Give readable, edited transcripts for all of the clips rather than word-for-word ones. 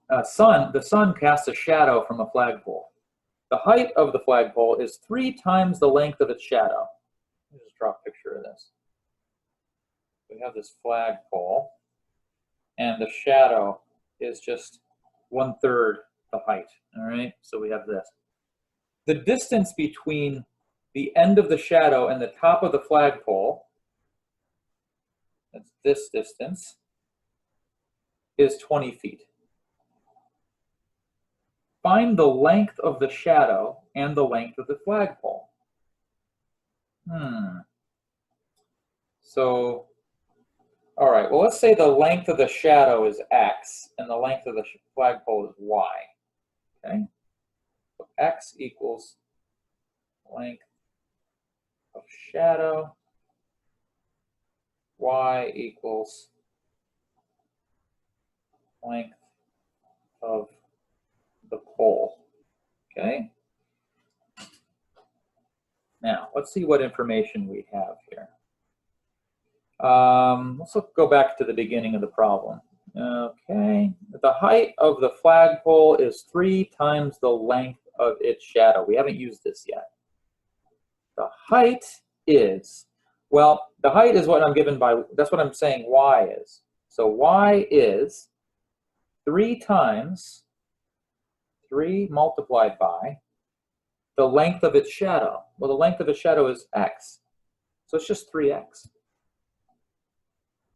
the sun casts a shadow from a flagpole. The height of the flagpole is 3 times the length of its shadow. Let me just draw a picture of this. We have this flagpole, and the shadow is just 1/3 the height. All right, so we have this. The distance between the end of the shadow and the top of the flagpole, that's this distance, is 20 feet. Find the length of the shadow and the length of the flagpole. So, all right, well, let's say the length of the shadow is x and the length of the flagpole is y. Okay? So x equals length of shadow, y equals length of the pole. Okay? Now, let's see what information we have here. Let's go back to the beginning of the problem. Okay, the height of the flagpole is 3 times the length of its shadow. We haven't used this yet. The height is, well, the height is what I'm given by, that's what I'm saying y is. So y is 3 times 3 multiplied by the length of its shadow. Well, the length of its shadow is x. So it's just 3x.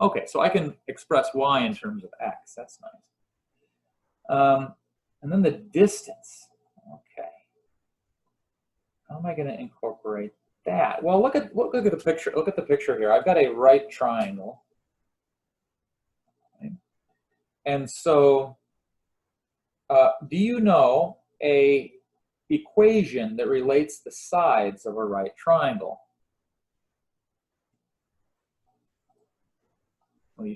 Okay, so I can express y in terms of x. That's nice. And then the distance. Okay. How am I going to incorporate that? Well, look at the picture. Look at the picture here. I've got a right triangle. Okay. And so, do you know a equation that relates the sides of a right triangle? Well,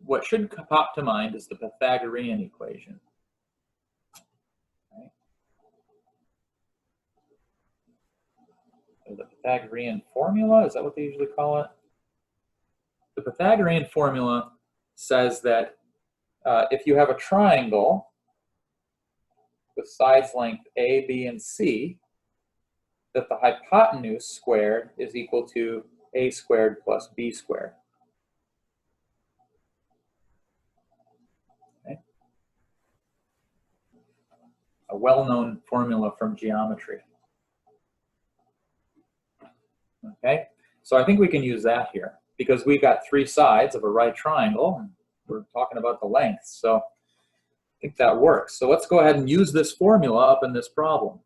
what should pop to mind is the Pythagorean equation. Okay. So the Pythagorean formula, is that what they usually call it? The Pythagorean formula says that if you have a triangle with sides length A, B, and C, that the hypotenuse squared is equal to A squared plus B squared. A well-known formula from geometry. Okay, so I think we can use that here because we've got 3 sides of a right triangle and we're talking about the length, so I think that works. So let's go ahead and use this formula up in this problem.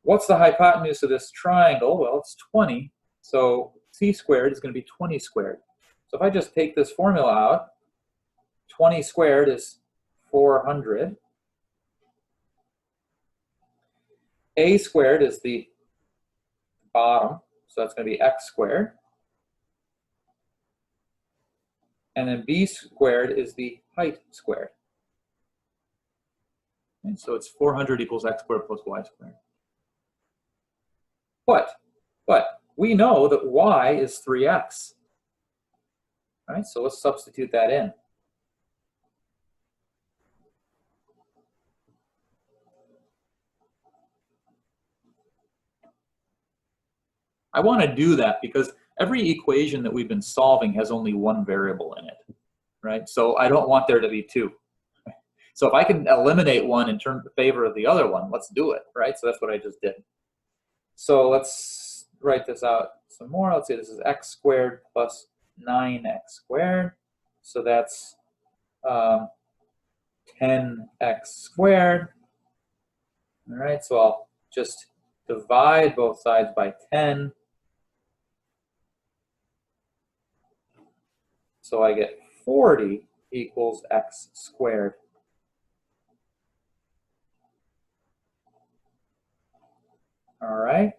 What's the hypotenuse of this triangle? Well, it's 20, so c squared is going to be 20 squared. So if I just take this formula out, 20 squared is 400. A squared is the bottom, so that's going to be x squared. And then b squared is the height squared. And so it's 400 equals x squared plus y squared. But we know that y is 3x. All right, so let's substitute that in. I want to do that because every equation that we've been solving has only one variable in it, right? So I don't want there to be 2. So if I can eliminate one in favor of the other one, let's do it, right? So that's what I just did. So let's write this out some more. Let's say this is x squared plus 9x squared. So that's 10x squared. All right, so I'll just divide both sides by 10. So I get 40 equals x squared. All right.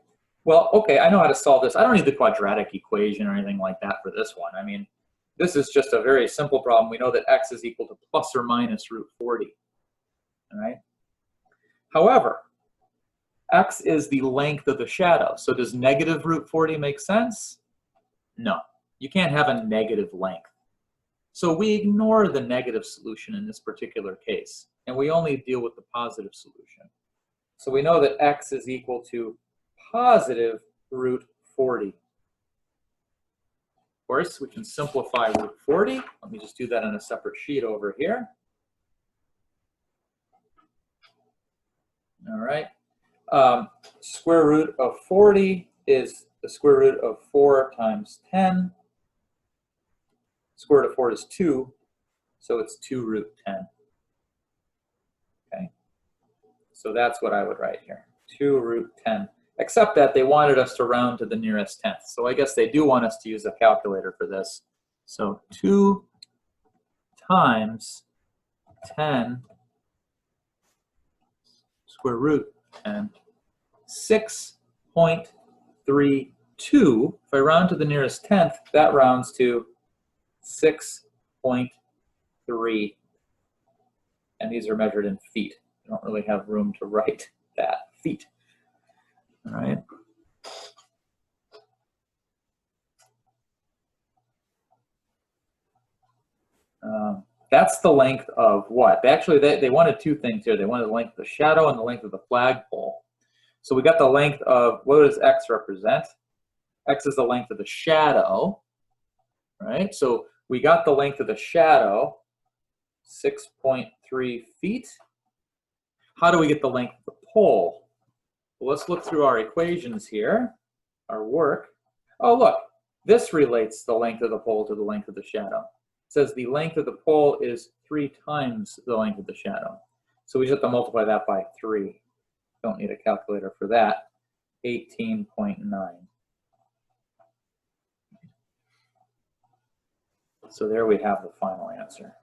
Well, okay, I know how to solve this. I don't need the quadratic equation or anything like that for this one. I mean, this is just a very simple problem. We know that x is equal to plus or minus root 40. All right. However, x is the length of the shadow. So does negative root 40 make sense? No. You can't have a negative length. So we ignore the negative solution in this particular case, and we only deal with the positive solution. So we know that x is equal to positive root 40. Of course, we can simplify root 40. Let me just do that on a separate sheet over here. All right. Square root of 40 is the square root of 4 times 10. Square root of 4 is 2, so it's 2 root 10. Okay. So that's what I would write here, 2 root 10. Except that they wanted us to round to the nearest tenth. So I guess they do want us to use a calculator for this. So 2 times 10 square root 10, 6.32. If I round to the nearest tenth, that rounds to 6.3. And these are measured in feet. I don't really have room to write that, feet. All right. That's the length of what? Actually, they wanted two things here. They wanted the length of the shadow and the length of the flagpole. So we got the length of, what does x represent? X is the length of the shadow, right? So we got the length of the shadow, 6.3 feet. How do we get the length of the pole? Well, let's look through our equations here, our work. Oh, look, this relates the length of the pole to the length of the shadow. It says the length of the pole is 3 times the length of the shadow. So we just have to multiply that by 3. Don't need a calculator for that. 18.9. So there we have the final answer.